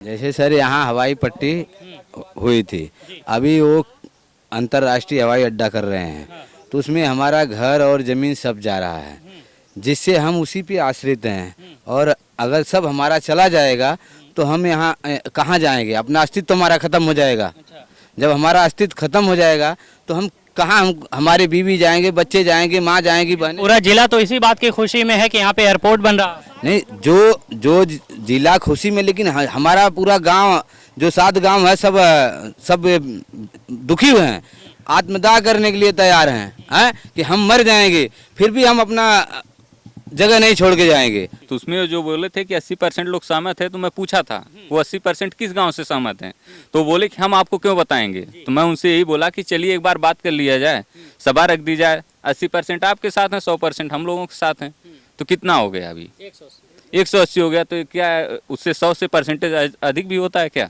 जैसे सर यहाँ हवाई पट्टी हुई थी, अभी वो अंतर्राष्ट्रीय हवाई अड्डा कर रहे हैं, तो उसमें हमारा घर और ज़मीन सब जा रहा है, जिससे हम उसी पे आश्रित हैं। और अगर सब हमारा चला जाएगा तो हम यहाँ कहाँ जाएंगे? अपना अस्तित्व हमारा ख़त्म हो जाएगा। जब हमारा अस्तित्व ख़त्म हो जाएगा तो हम कहाँ, हम हमारे बीवी जाएंगे, बच्चे जाएंगे, माँ जाएंगी, बहन। पूरा जिला तो इसी बात की खुशी में है कि यहाँ पे एयरपोर्ट बन रहा है। नहीं, जो जिला खुशी में, लेकिन हमारा पूरा गांव, जो 7 गांव है, सब दुखी हुए हैं, आत्मदाह करने के लिए तैयार हैं कि हम मर जाएंगे फिर भी हम अपना जगह नहीं छोड़ के जाएंगे। तो उसमें जो बोले थे कि 80% लोग सहमत है, तो मैं पूछा था वो 80% किस गांव से सहमत हैं, तो बोले कि हम आपको क्यों बताएंगे। तो मैं उनसे यही बोला कि चलिए एक बार बात कर लिया जाए, सभा रख दी जाए, 80% आपके साथ हैं, 100% हम लोगों के साथ हैं, तो कितना हो गया? अभी 180 हो गया, तो क्या उससे 100 से परसेंटेज अधिक भी होता है क्या?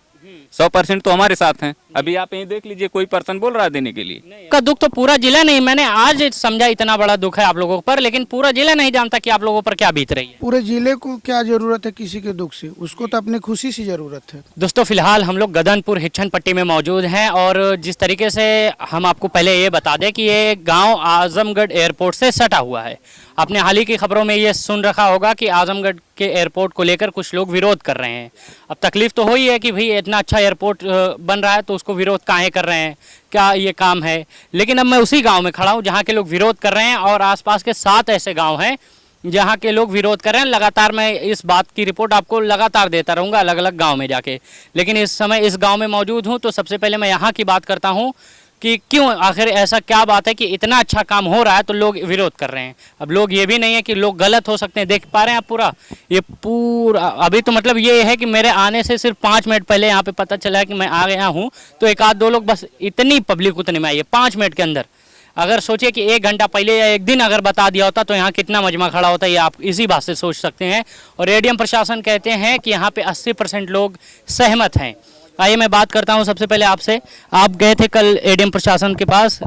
100% तो हमारे साथ हैं। अभी आप यहीं देख लीजिए, कोई पर्सन बोल रहा है देने के लिए। का दुख तो पूरा जिला नहीं, मैंने आज समझा इतना बड़ा दुख है आप लोगों पर, लेकिन पूरा जिला नहीं जानता कि आप लोगों पर क्या बीत रही है। पूरे जिले को क्या जरूरत है किसी के दुख से? उसको तो अपनी खुशी से जरूरत है। दोस्तों फिलहाल हम लोग गदनपुर हिच्छन पट्टी में मौजूद हैं और जिस तरीके से हम आपको पहले ये बता दें कि ये गांव आजमगढ़ एयरपोर्ट से सटा हुआ है। आपने हाल ही की खबरों में ये सुन रखा होगा कि आजमगढ़ के एयरपोर्ट को लेकर कुछ लोग विरोध कर रहे हैं। अब तकलीफ तो हो ही है कि भाई इतना अच्छा एयरपोर्ट बन रहा है तो उसको विरोध काहे कर रहे हैं, क्या ये काम है। लेकिन अब मैं उसी गांव में खड़ा हूं जहां के लोग विरोध कर रहे हैं और आसपास के 7 ऐसे गांव हैं जहां के लोग विरोध कर रहे हैं। लगातार मैं इस बात की रिपोर्ट आपको लगातार देता रहूंगा अलग अलग गांव में जाके, लेकिन इस समय इस गांव में मौजूद हूं तो सबसे पहले मैं यहाँ की बात करता हूँ कि क्यों, आखिर ऐसा क्या बात है कि इतना अच्छा काम हो रहा है तो लोग विरोध कर रहे हैं। अब लोग ये भी नहीं है कि लोग गलत हो सकते हैं, देख पा रहे हैं आप पूरा अभी तो मतलब ये है कि मेरे आने से सिर्फ 5 मिनट पहले यहाँ पे पता चला कि मैं आ गया हूँ, तो 1-2 लोग, बस इतनी पब्लिक उतने में आई है 5 मिनट के अंदर। अगर सोचिए कि 1 घंटा पहले या 1 दिन अगर बता दिया होता तो यहाँ कितना मजमा खड़ा होता है, ये आप इसी बात से सोच सकते हैं। और एडीएम प्रशासन कहते हैं कि यहाँ पे 80% लोग सहमत हैं। आइए मैं बात करता हूँ सबसे पहले आपसे, आप गए थे कल एडीएम प्रशासन के पास?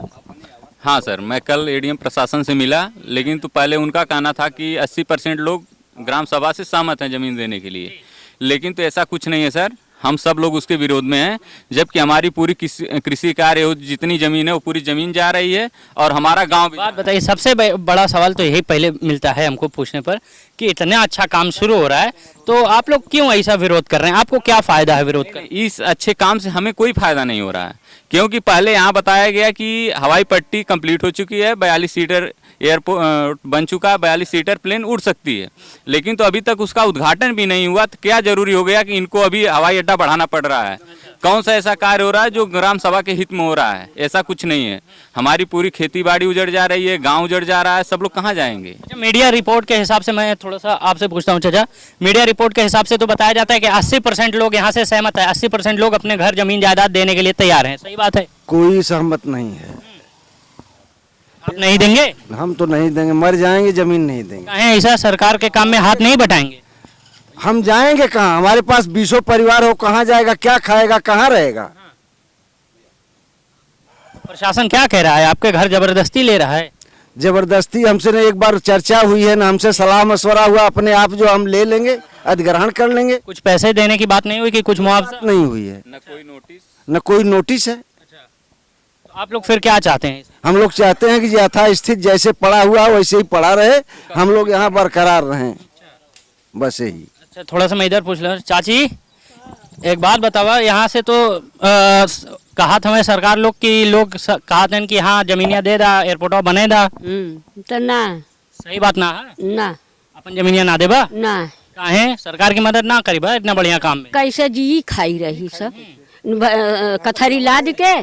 हाँ सर, मैं कल एडीएम प्रशासन से मिला, लेकिन तो पहले उनका कहना था कि 80% लोग ग्राम सभा से सहमत हैं ज़मीन देने के लिए, लेकिन तो ऐसा कुछ नहीं है सर। हम सब लोग उसके विरोध में हैं, जबकि हमारी पूरी कृषि कार्य जितनी ज़मीन है वो पूरी ज़मीन जा रही है और हमारा गांव भी। बात बताइए, सबसे बड़ा सवाल तो यही पहले मिलता है हमको पूछने पर कि इतना अच्छा काम शुरू हो रहा है तो आप लोग क्यों ऐसा विरोध कर रहे हैं? आपको क्या फ़ायदा है विरोध का? इस अच्छे काम से हमें कोई फ़ायदा नहीं हो रहा है, क्योंकि पहले यहाँ बताया गया कि हवाई पट्टी कंप्लीट हो चुकी है, 42 सीटर एयरपोर्ट बन चुका है, 42 सीटर प्लेन उड़ सकती है, लेकिन तो अभी तक उसका उद्घाटन भी नहीं हुआ। तो क्या जरूरी हो गया कि इनको अभी हवाई अड्डा बढ़ाना पड़ रहा है? कौन सा ऐसा कार्य हो रहा है जो ग्राम सभा के हित में हो रहा है? ऐसा कुछ नहीं है। हमारी पूरी खेती बाड़ी उजड़ जा रही है, गांव उजड़ जा रहा है, सब लोग कहाँ जाएंगे? मीडिया रिपोर्ट के हिसाब से मैं थोड़ा सा आपसे पूछता हूँ चाचा, मीडिया रिपोर्ट के हिसाब से तो बताया जाता है कि 80% लोग यहाँ से सहमत है, 80% लोग अपने घर जमीन जायदाद देने के लिए तैयार हैं, सही बात है? कोई सहमत नहीं है। आप नहीं देंगे? हम तो नहीं देंगे, मर जाएंगे, जमीन नहीं देंगे। कहें ऐसा सरकार के काम में हाथ नहीं बटाएंगे? हम जाएंगे कहाँ? हमारे पास 20 परिवार हो, कहाँ जाएगा, क्या खाएगा, कहाँ रहेगा? प्रशासन क्या कह रहा है? आपके घर जबरदस्ती ले रहा है? जबरदस्ती हमसे न एक बार चर्चा हुई है, न हमसे सलाह मशवरा हुआ, अपने आप जो हम ले लेंगे, अधिग्रहण कर लेंगे। कुछ पैसे देने की बात नहीं हुई कि कुछ मुआवजा? नहीं हुई है, न कोई नोटिस है। तो आप लोग फिर क्या चाहते हैं? हम लोग चाहते हैं कि यथास्थित जैसे पड़ा हुआ वैसे ही पड़ा रहे, हम लोग यहाँ बरकरार रहें, बस यही। अच्छा, थोड़ा सा मैं इधर पूछ लूँ। चाची एक बात बतावा, यहाँ से तो कहा था मैं सरकार लोग की, लोग कहा था कि हाँ जमीनिया दे दा, एयरपोर्ट बने दा, तो ना सही बात ना है? ना अपन जमीनिया ना देबा? ना काहे सरकार की मदद ना करीबा इतना बढ़िया काम में? कैसे जी खाई रही सब कथरी लाद के,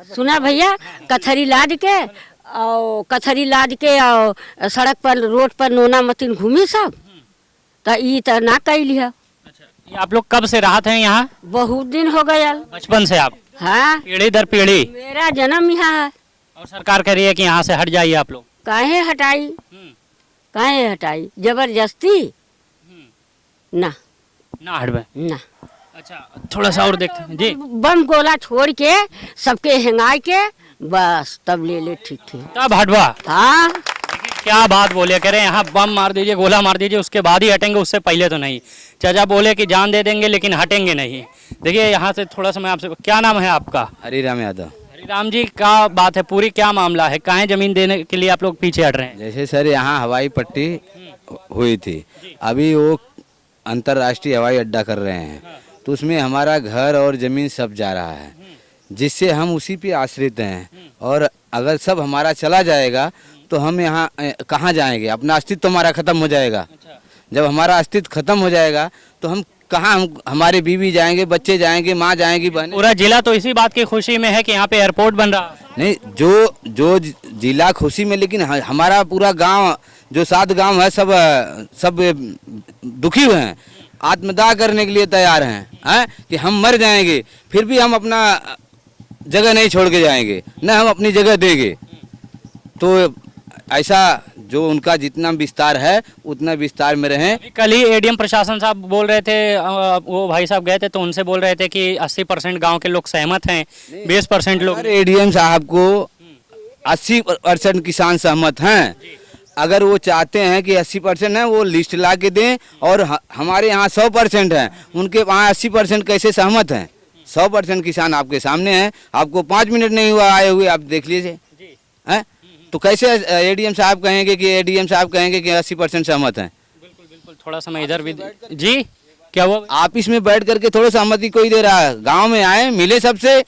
सुना भैया, कथरी लाद के और कथरी लाद के और सड़क पर रोड पर नोना मतीन घूमी सब, तो ई तो ना कैली है। ये आप लोग कब से राहत हैं यहाँ? बहुत दिन हो गया। बचपन से आप? हाँ, पीढ़ी दर पीढ़ी? मेरा जन्म यहाँ है। और सरकार कह रही है कि यहाँ से हट जाइए आप लोग? काहे हटाई, काहे हटाई? जबरदस्ती ना, ना हटबे ना। अच्छा, थोड़ा सा और देखते हैं जी। बम गोला छोड़ के सबके हेंगाई के बस तब ले ले, ठीक है तब हटवा? हाँ। क्या बात बोले, कह रहे हैं यहाँ बम मार दीजिए, गोला मार दीजिए, उसके बाद ही हटेंगे, उससे पहले तो नहीं। चाचा बोले कि जान दे देंगे लेकिन हटेंगे नहीं। देखिए यहाँ से थोड़ा सा मैं आपसे, क्या नाम है आपका? हरिराम यादव। हरिराम जी, क्या बात है, पूरी क्या मामला है, काहे जमीन देने के लिए आप लोग पीछे हट रहे हैं? जैसे सर यहाँ हवाई पट्टी हुई थी, अभी वो अंतर्राष्ट्रीय हवाई अड्डा कर रहे हैं, तो उसमें हमारा घर और ज़मीन सब जा रहा है, जिससे हम उसी पे आश्रित हैं। और अगर सब हमारा चला जाएगा तो हम यहाँ कहाँ जाएंगे? अपना अस्तित्व हमारा ख़त्म हो जाएगा। जब हमारा अस्तित्व ख़त्म हो जाएगा तो हम कहाँ, हम हमारे बीवी जाएंगे, बच्चे जाएंगे, माँ जाएंगी, बहन। पूरा जिला तो इसी बात की खुशी में है कि यहाँ पे एयरपोर्ट बन रहा है। नहीं, जो जिला खुशी में, लेकिन हमारा पूरा गांव, जो 7 गांव है, सब दुखी हुए हैं, आत्मदाह करने के लिए तैयार हैं कि हम मर जाएंगे फिर भी हम अपना जगह नहीं छोड़ के जाएंगे, न हम अपनी जगह देंगे। तो ऐसा जो उनका जितना विस्तार है उतना विस्तार में रहें। कल ही एडीएम प्रशासन साहब बोल रहे थे, वो भाई साहब गए थे तो उनसे बोल रहे थे कि 80% गांव के लोग सहमत हैं, 20% लोग। एडीएम साहब को 80% किसान सहमत हैं। अगर वो चाहते हैं कि 80% है, वो लिस्ट ला के दें, और हमारे यहाँ 100% है, उनके वहाँ 80% कैसे सहमत हैं? 100% किसान आपके सामने हैं, आपको 5 मिनट नहीं हुआ आए हुए, आप देख लीजिए हैं। तो कैसे एडीएम साहब कहेंगे कि 80% सहमत हैं? बिल्कुल बिल्कुल, थोड़ा समय इधर भी जी, क्या हुआ? ऑफिस में बैठ करके थोड़ा सहमति कोई दे रहा है? गांव में आए, मिले सबसे,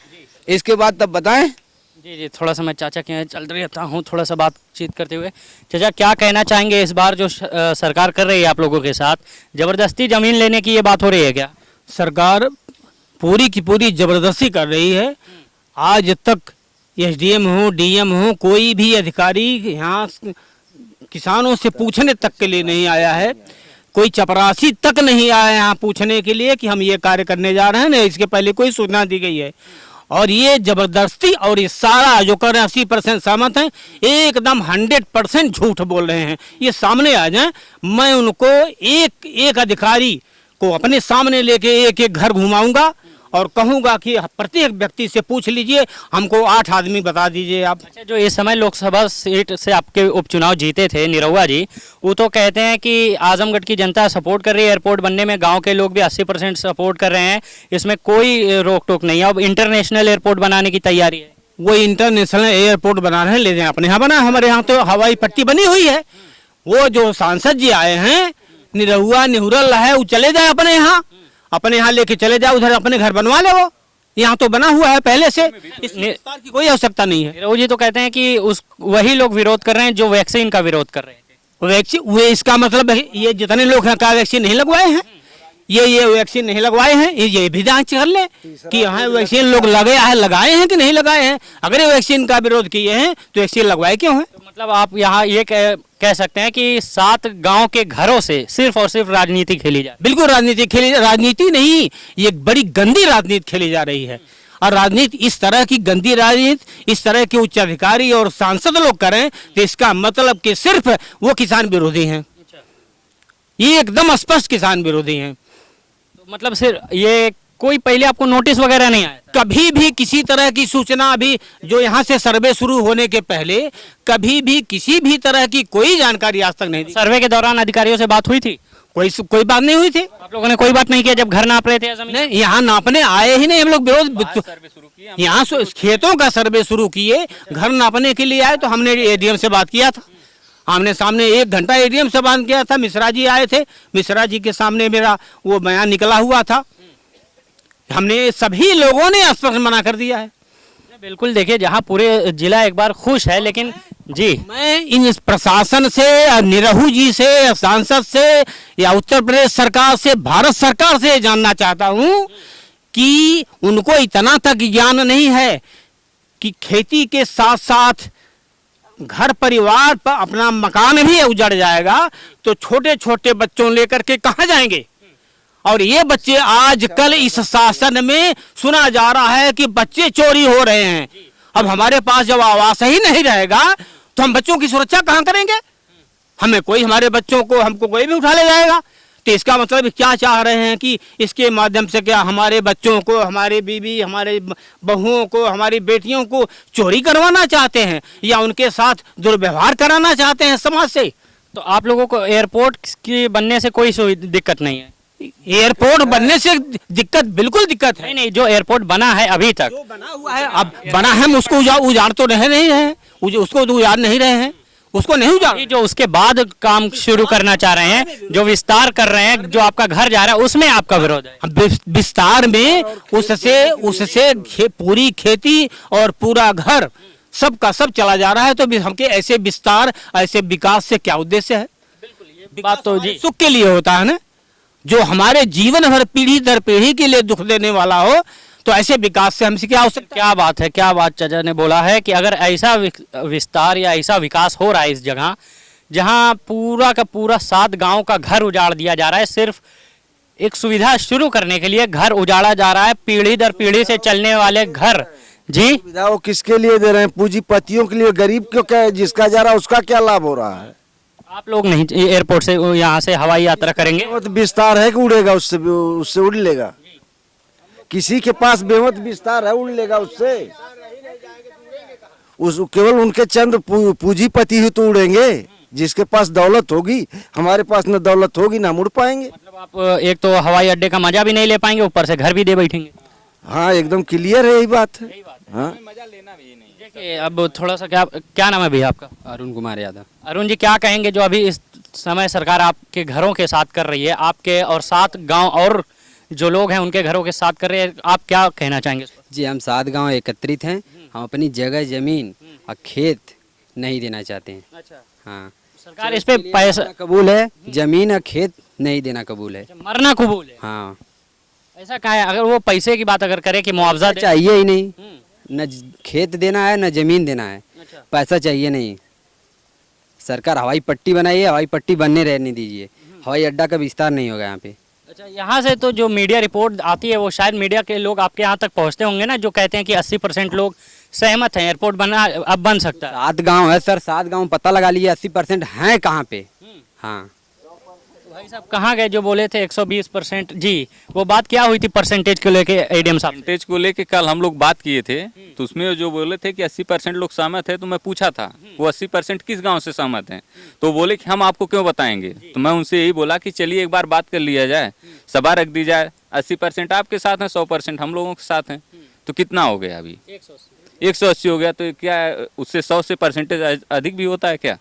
इसके बाद तब बताएं। जी जी, थोड़ा सा मैं चाचा के यहाँ चल रहता हूँ, थोड़ा सा बातचीत करते हुए। चाचा, क्या कहना चाहेंगे इस बार जो सरकार कर रही है आप लोगों के साथ, जबरदस्ती जमीन लेने की ये बात हो रही है क्या? सरकार पूरी की पूरी जबरदस्ती कर रही है। आज तक एसडीएम हो, डीएम हो, कोई भी अधिकारी यहाँ किसानों से पूछने तक के लिए नहीं आया है। कोई चपरासी तक नहीं आया यहाँ पूछने के लिए कि हम ये कार्य करने जा रहे हैं, नहीं इसके पहले कोई सूचना दी गई है। और ये जबरदस्ती और ये सारा जो कर रहे हैं 80% सहमत हैं, एकदम 100% झूठ बोल रहे हैं। ये सामने आ जाए, मैं उनको एक एक अधिकारी को अपने सामने लेके एक एक घर घुमाऊंगा और कहूंगा कि प्रत्येक व्यक्ति से पूछ लीजिए, हमको 8 आदमी बता दीजिए आप। अच्छा, जो इस समय लोकसभा सीट से आपके उपचुनाव जीते थे निरहुआ जी, वो तो कहते हैं कि आजमगढ़ की जनता सपोर्ट कर रही है एयरपोर्ट बनने में, गांव के लोग भी 80% सपोर्ट कर रहे हैं, इसमें कोई रोक टोक नहीं है। अब इंटरनेशनल एयरपोर्ट बनाने की तैयारी है। वो इंटरनेशनल एयरपोर्ट बना रहे हैं, ले जाए अपने यहाँ बना, हमारे यहाँ तो हवाई पट्टी बनी हुई है। वो जो सांसद जी आए हैं, निरहुआ निहुरल है, वो चले जाए अपने यहाँ लेके चले जाओ, उधर अपने घर बनवा ले। वो यहाँ तो बना हुआ है पहले से, इस विस्तार की कोई आवश्यकता नहीं है। निरहुआ जी तो कहते हैं कि वही लोग विरोध कर रहे हैं जो वैक्सीन का विरोध कर रहे थे। वैक्सीन, वे इसका मतलब है ये जितने लोग हैं क्या वैक्सीन नहीं लगवाए हैं? ये वैक्सीन नहीं लगवाए हैं, ये भी जांच कर ले कि यहाँ वैक्सीन लोग लगाए हैं कि नहीं लगाए हैं। अगर ये वैक्सीन का विरोध किए हैं तो वैक्सीन लगवाए क्यों हैं? तो मतलब आप यहाँ ये कह सकते हैं कि 7 गांव के घरों से सिर्फ और सिर्फ राजनीति खेली जा। बिल्कुल राजनीति नहीं, ये बड़ी गंदी राजनीति खेली जा रही है। और राजनीति इस तरह की गंदी राजनीति इस तरह के उच्च अधिकारी और सांसद लोग करें तो इसका मतलब कि सिर्फ वो किसान विरोधी हैं। ये एकदम स्पष्ट किसान विरोधी हैं। तो मतलब सिर्फ ये कोई पहले आपको नोटिस वगैरह नहीं आया? कभी भी किसी तरह की सूचना, अभी जो यहाँ से सर्वे शुरू होने के पहले कभी भी किसी भी तरह की कोई जानकारी आज तक नहीं दी। सर्वे के दौरान अधिकारियों से बात हुई थी? कोई बात नहीं हुई थी। आप लोगों ने कोई बात नहीं किया जब घर नाप रहे थे जमीन? नहीं, यहाँ नापने आए ही नहीं हम लोग। यहाँ खेतों का सर्वे शुरू किए, घर नापने के लिए आए तो हमने एडीएम से बात किया था। आमने सामने 1 घंटा एडीएम से बात किया था। मिश्रा जी आए थे, मिश्रा जी के सामने मेरा वो बयान निकला हुआ था। हमने सभी लोगों ने स्पष्ट मना कर दिया है। बिल्कुल, देखिए जहां पूरे जिला एक बार खुश है, लेकिन जी मैं इन प्रशासन से, निरहू जी से, सांसद से या उत्तर प्रदेश सरकार से, भारत सरकार से जानना चाहता हूं कि उनको इतना तक ज्ञान नहीं है कि खेती के साथ साथ घर परिवार पर अपना मकान भी उजड़ जाएगा तो छोटे छोटे बच्चों लेकर के कहाँ जाएंगे? और ये बच्चे आजकल इस शासन में सुना जा रहा है कि बच्चे चोरी हो रहे हैं। अब हमारे पास जब आवास ही नहीं रहेगा तो हम बच्चों की सुरक्षा कहाँ करेंगे? हमारे बच्चों को हमको कोई भी उठा ले जाएगा। तो इसका मतलब क्या चाह रहे हैं कि इसके माध्यम से क्या हमारे बच्चों को, हमारे बीवी, हमारे बहुओं को, हमारी बेटियों को चोरी करवाना चाहते हैं या उनके साथ दुर्व्यवहार कराना चाहते हैं समाज से? तो आप लोगों को एयरपोर्ट की बनने से कोई दिक्कत नहीं है? एयरपोर्ट बनने से दिक्कत, बिल्कुल दिक्कत है। नहीं नहीं, जो एयरपोर्ट बना है अभी तक, जो बना हुआ है, अब बना है, हम उसको उजाड़ तो नहीं रहे हैं, उसको तो उजाड़ नहीं रहे हैं, उसको नहीं उजाड़। जो उसके बाद काम शुरू करना चाह रहे हैं, जो विस्तार कर रहे हैं, जो आपका घर जा रहा है, उसमें आपका विरोध है? विस्तार में उससे पूरी खेती और पूरा घर सब का सब चला जा रहा है, तो हमके ऐसे विस्तार, ऐसे विकास से क्या उद्देश्य है? बात तो जी सुख के लिए होता है ना, जो हमारे जीवन भर पीढ़ी दर पीढ़ी के लिए दुख देने वाला हो, तो ऐसे विकास से हमसे क्या हो सकता? क्या बात है, क्या बात चाचा ने बोला है कि अगर ऐसा विस्तार या ऐसा विकास हो रहा है इस जगह, जहां पूरा का पूरा 7 गांव का घर उजाड़ दिया जा रहा है, सिर्फ एक सुविधा शुरू करने के लिए घर उजाड़ा जा रहा है, पीढ़ी दर पीढ़ी से चलने वाले घर। जी, सुविधा वो किसके लिए दे रहे हैं? पूंजीपतियों के लिए। गरीब क्यों? क्या जिसका जा रहा है उसका क्या लाभ हो रहा है? आप लोग नहीं एयरपोर्ट से यहाँ से हवाई यात्रा करेंगे? बेमत विस्तार है कि उड़ेगा उससे उड़ लेगा? किसी के पास बेमत विस्तार है, उड़ लेगा उससे? केवल उनके चंद पूंजीपति ही तो उड़ेंगे, जिसके पास दौलत होगी। हमारे पास न दौलत होगी ना हम उड़ पाएंगे। मतलब आप एक तो हवाई अड्डे का मजा भी नहीं ले पाएंगे, ऊपर से घर भी दे बैठेंगे। हाँ, एकदम क्लियर है, यही बात है। हाँ, देखिए, अब थोड़ा सा क्या नाम है भैया आपका? अरुण कुमार यादव। अरुण जी, क्या कहेंगे जो अभी इस समय सरकार आपके घरों के साथ कर रही है, आपके और 7 गांव और जो लोग हैं उनके घरों के साथ कर रहे हैं, आप क्या कहना चाहेंगे? जी, हम 7 गांव एकत्रित हैं। हम अपनी जगह, जमीन और खेत नहीं देना चाहते हैं। अच्छा, हाँ, सरकार इस पे पैसा कबूल है, जमीन और खेत नहीं देना कबूल है। मरना कबूल है? हाँ, ऐसा कहा है? अगर वो पैसे की बात अगर करे कि मुआवजा चाहिए ही नहीं, न खेत देना है न जमीन देना है, अच्छा, पैसा चाहिए नहीं। सरकार हवाई पट्टी बनाइए, हवाई पट्टी बनने रहने दीजिए, हवाई अड्डा का विस्तार नहीं होगा यहाँ पे। अच्छा, यहाँ से तो जो मीडिया रिपोर्ट आती है वो शायद मीडिया के लोग आपके यहाँ तक पहुँचते होंगे ना, जो कहते हैं कि 80% लोग सहमत हैं एयरपोर्ट बना अब बन सकता है। 7 गांव है सर, 7 गांव पता लगा लीजिए 80% हैं कहाँ पे। हाँ, भाई साहब कहाँ गए जो बोले थे 120%? जी, वो बात क्या हुई थी परसेंटेज को लेके एडीएम साहब? परसेंटेज को लेके कल हम लोग बात किए थे, तो उसमें जो बोले थे कि 80% लोग सहमत है, तो मैं पूछा था वो 80% किस गांव से सहमत हैं, तो बोले कि हम आपको क्यों बताएंगे। तो मैं उनसे यही बोला कि चलिए एक बार बात कर लिया जाए, सभा रख दी जाए, 80% आपके साथ हैं, 100% हम लोगों के साथ हैं, तो कितना हो गया? अभी 180 हो गया, तो क्या उससे 100 से परसेंटेज अधिक भी होता है क्या?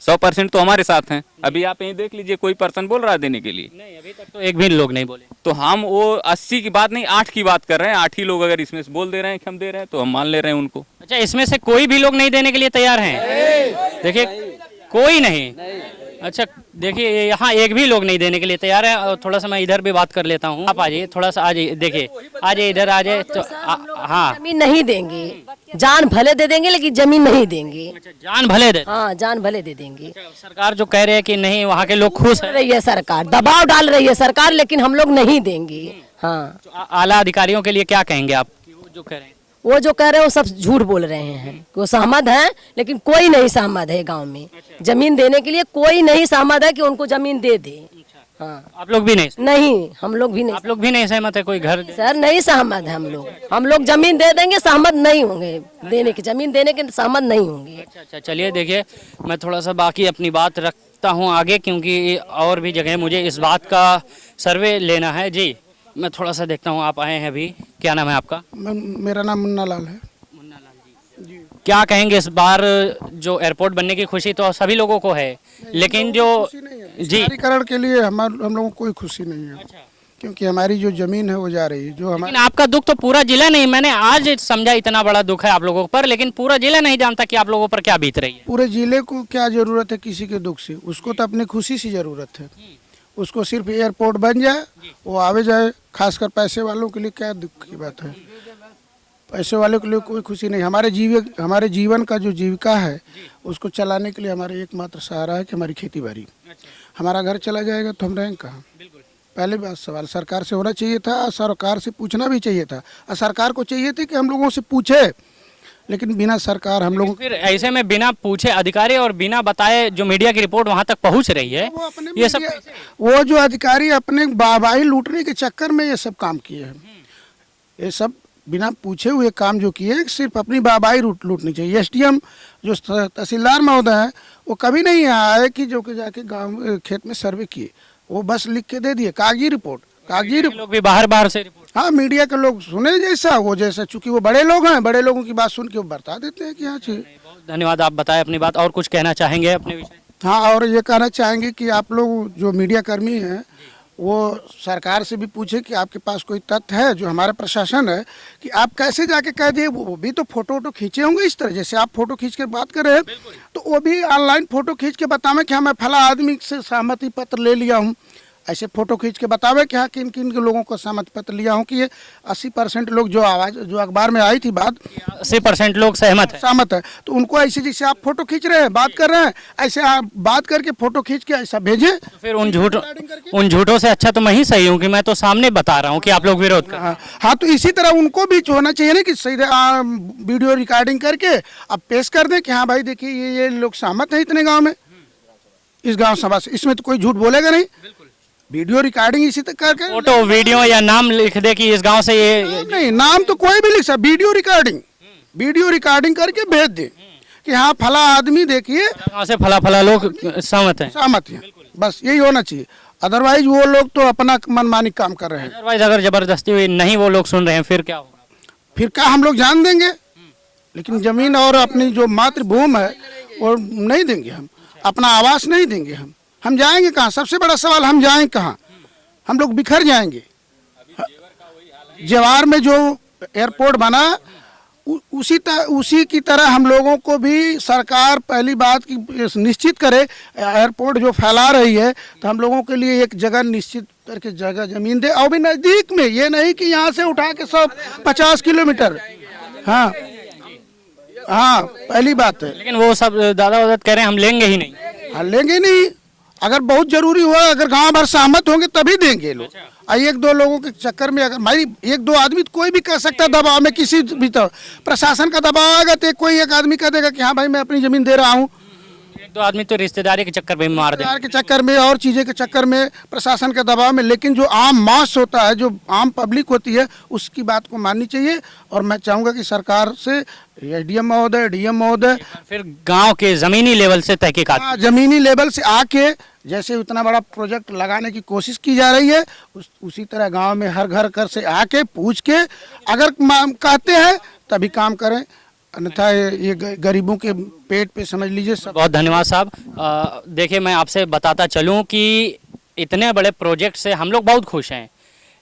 100% तो हमारे साथ हैं। अभी आप यहीं देख लीजिए, कोई पर्सन बोल रहा है देने के लिए? नहीं, अभी तक तो एक भी लोग नहीं बोले। तो हम वो 80 की बात नहीं, 8 की बात कर रहे हैं। 8 ही लोग अगर इसमें से बोल दे रहे हैं कि हम दे रहे हैं, तो हम मान ले रहे हैं उनको। अच्छा, इसमें से कोई भी लोग नहीं देने के लिए तैयार हैं? देखिए, कोई नहीं। अच्छा, देखिए यहाँ एक भी लोग नहीं देने के लिए तैयार है। और थोड़ा सा मैं इधर भी बात कर लेता हूँ, आप आ जाइए, थोड़ा सा आ जाइए, देखिए आ जाइए, इधर आ जाए। तो हाँ, जमीन नहीं देंगे, जान भले दे देंगे लेकिन जमीन नहीं देंगे। अच्छा, जान भले दे। हाँ, जान भले दे देंगे। सरकार जो कह रहे हैं कि नहीं, वहाँ के लोग खुश कर हैं। रही है सरकार, दबाव डाल रही है सरकार, लेकिन हम लोग नहीं देंगे। हाँ, तो आला अधिकारियों के लिए क्या कहेंगे आप जो कह रहे हैं? वो जो कह रहे हैं वो सब झूठ बोल रहे हैं। वो सहमत हैं, लेकिन कोई नहीं सहमत है गांव में जमीन देने के लिए। कोई नहीं सहमत है कि उनको जमीन दे दे। हाँ, आप लोग भी नहीं? नहीं, हम लोग भी नहीं। आप लोग भी नहीं सहमत है? कोई घर सर नहीं सहमत है हम लोग जमीन दे देंगे, सहमत नहीं होंगे देने की, जमीन देने के सहमत नहीं होंगे। अच्छा, चलिए देखिए, मैं थोड़ा सा बाकी अपनी बात रखता हूँ आगे, क्योंकि और भी जगह मुझे इस बात का सर्वे लेना है। जी, मैं थोड़ा सा देखता हूँ, आप आए हैं अभी, क्या नाम है आपका? मेरा नाम मुन्ना लाल है। मुन्ना लाल जी, क्या कहेंगे इस बार जो एयरपोर्ट बनने की खुशी तो सभी लोगों को है, लेकिन जो जी शहरीकरण के लिए हम लोगों को कोई खुशी नहीं है। क्योंकि हमारी जो जमीन है वो जा रही है, जो लेकिन हमारी। आपका दुख तो पूरा जिला नहीं, मैंने आज समझा इतना बड़ा दुख है आप लोगों पर, लेकिन पूरा जिला नहीं जानता कि आप लोगों पर क्या बीत रही है। पूरे जिले को क्या जरूरत है किसी के दुख से? उसको तो अपनी खुशी से जरूरत है। उसको सिर्फ एयरपोर्ट बन जाए, वो आवे जाए। खासकर पैसे वालों के लिए क्या दुख की बात है? पैसे वालों के लिए कोई खुशी नहीं। हमारे जीवन का जो जीविका है उसको चलाने के लिए हमारा एकमात्र सहारा है कि हमारी खेती बाड़ी। हमारा घर चला जाएगा तो हम रहेंगे कहाँ? पहले बात सवाल सरकार से होना चाहिए था, सरकार से पूछना भी चाहिए था, और सरकार को चाहिए थी कि हम लोगों से पूछे लेकिन बिना सरकार हम लोगों फिर ऐसे में बिना पूछे अधिकारी और बिना बताए जो मीडिया की रिपोर्ट वहां तक पहुंच रही है, वो अपने ये सब वो जो अधिकारी अपने वाहवाही लूटने के चक्कर में ये सब काम किए हैं। ये सब बिना पूछे हुए काम जो किए, सिर्फ अपनी वाहवाही लूटनी चाहिए। एसडीएम जो तहसीलदार महोदय हैं वो कभी नहीं यहाँ आए कि जो कि जाके गांव खेत में सर्वे किए, वो बस लिख के दे दिए कागजी रिपोर्ट। लोग भी बाहर से रिपोर्ट। हाँ, मीडिया के लोग सुने जैसा वो जैसा, चूंकि वो बड़े लोग हैं, बड़े लोगों की बात सुन के वो बता देते हैं कि हाँ चाहिए। बहुत धन्यवाद, आप बताएं अपनी बात। और कुछ कहना चाहेंगे अपने विषय? हाँ, और ये कहना चाहेंगे कि आप लोग जो मीडिया कर्मी हैं वो सरकार से भी पूछे कि आपके पास कोई तथ्य है, जो हमारा प्रशासन है, कि आप कैसे जाके कह दिए। वो भी तो फोटो खींचे होंगे इस तरह, जैसे आप फोटो खींच के बात कर रहे हैं, तो वो भी ऑनलाइन फोटो खींच के बतावे कि हाँ मैं फला आदमी से सहमति पत्र ले लिया हूँ। ऐसे फोटो खींच के बतावे कि हाँ किन किन के लोगों को सहमति पत्र लिया हूँ, कि ये 80% लोग जो आवाज़ जो अखबार में आई थी बात, 80% लोग सहमत है। तो उनको ऐसे जैसे आप फोटो खींच रहे हैं, बात कर रहे हैं, ऐसे आप बात करके फोटो खींच के ऐसा भेजें। तो फिर उन झूठों से अच्छा तो मैं ही सही हूँ कि मैं तो सामने बता रहा हूँ कि आप लोग विरोध कर। हाँ, तो इसी तरह उनको भी होना चाहिए ना कि सीधे वीडियो रिकॉर्डिंग करके अब पेश कर दें कि हाँ भाई देखिए ये लोग सहमत हैं इतने गाँव में, इस गाँव सभा से। इसमें तो कोई झूठ बोलेगा नहीं। वीडियो रिकॉर्डिंग इसी तक करके, फोटो वीडियो या नाम लिख दे कि इस गांव से ये नहीं, नाम तो कोई भी लिख सकता, वीडियो रिकॉर्डिंग करके भेज दे कि हाँ फला आदमी देखिए गांव से फला लोग सहमत हैं। बस यही होना चाहिए। अदरवाइज वो लोग तो अपना मनमानी काम कर रहे हैं। अदरवाइज अगर जबरदस्ती हुई नहीं वो लोग सुन रहे हैं फिर क्या होगा? फिर क्या हम लोग जान देंगे, लेकिन जमीन और अपनी जो मातृभूमि है वो नहीं देंगे हम, अपना आवास नहीं देंगे हम जाएंगे कहाँ? सबसे बड़ा सवाल, हम जाएंगे कहाँ? हम लोग बिखर जाएंगे। जवार में जो एयरपोर्ट बना उसी की तरह हम लोगों को भी सरकार पहली बात की निश्चित करे। एयरपोर्ट जो फैला रही है तो हम लोगों के लिए एक जगह निश्चित करके जगह जमीन दे, और भी नज़दीक में, ये नहीं कि यहाँ से उठा के 150 किलोमीटर। हाँ, पहली बात है। लेकिन वो सब दादा कह रहे हैं हम लेंगे ही नहीं। हाँ, लेंगे नहीं। अगर बहुत जरूरी हुआ, अगर गांव भर सहमत होंगे तभी देंगे लोग। एक दो लोगों के चक्कर में, अगर भाई एक दो आदमी कोई भी कह सकता है दबाव में, किसी भी तरह प्रशासन का दबाव आएगा तो कोई एक आदमी कह देगा कि हाँ भाई मैं अपनी जमीन दे रहा हूँ। एक दो आदमी तो रिश्तेदारी के चक्कर में मार दे, के चक्कर में और चीज़ें के चक्कर में, प्रशासन के दबाव में। लेकिन जो आम मास होता है, जो आम पब्लिक होती है, उसकी बात को माननी चाहिए। और मैं चाहूँगा कि सरकार से एसडीएम महोदय, डीएम महोदय, फिर गांव के ज़मीनी लेवल से तहकीकात, ज़मीनी लेवल से आके जैसे उतना बड़ा प्रोजेक्ट लगाने की कोशिश की जा रही है, उसी तरह गांव में हर घर से आके पूछ के अगर कहते हैं तभी काम करें, अन्यथा ये गरीबों के पेट पे समझ लीजिए सब। बहुत धन्यवाद साहब। देखिए मैं आपसे बताता चलूं कि इतने बड़े प्रोजेक्ट से हम लोग बहुत खुश हैं,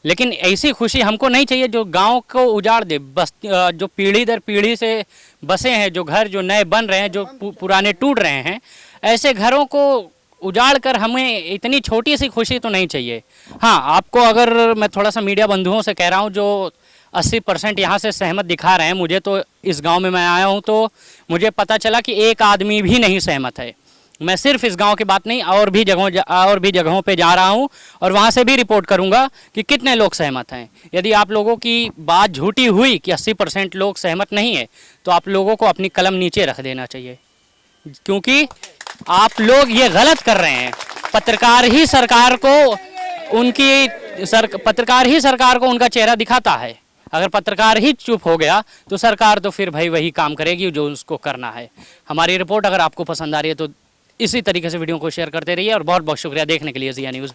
लेकिन ऐसी खुशी हमको नहीं चाहिए जो गांव को उजाड़ दे। बस जो पीढ़ी दर पीढ़ी से बसे हैं, जो घर जो नए बन रहे हैं, जो पुराने टूट रहे हैं, ऐसे घरों को उजाड़ कर हमें इतनी छोटी सी खुशी तो नहीं चाहिए। हाँ, आपको अगर मैं थोड़ा सा मीडिया बंधुओं से कह रहा हूँ जो 80% यहाँ से सहमत दिखा रहे हैं, मुझे तो इस गांव में मैं आया हूँ तो मुझे पता चला कि एक आदमी भी नहीं सहमत है। मैं सिर्फ इस गांव की बात नहीं, और भी जगहों पे जा रहा हूँ और वहाँ से भी रिपोर्ट करूँगा कि कितने लोग सहमत हैं। यदि आप लोगों की बात झूठी हुई कि 80% लोग सहमत नहीं है, तो आप लोगों को अपनी कलम नीचे रख देना चाहिए, क्योंकि आप लोग ये गलत कर रहे हैं। पत्रकार ही सरकार को उनका चेहरा दिखाता है। अगर पत्रकार ही चुप हो गया तो सरकार तो फिर भाई वही काम करेगी जो उसको करना है। हमारी रिपोर्ट अगर आपको पसंद आ रही है तो इसी तरीके से वीडियो को शेयर करते रहिए और बहुत बहुत शुक्रिया देखने के लिए ज़िया न्यूज़।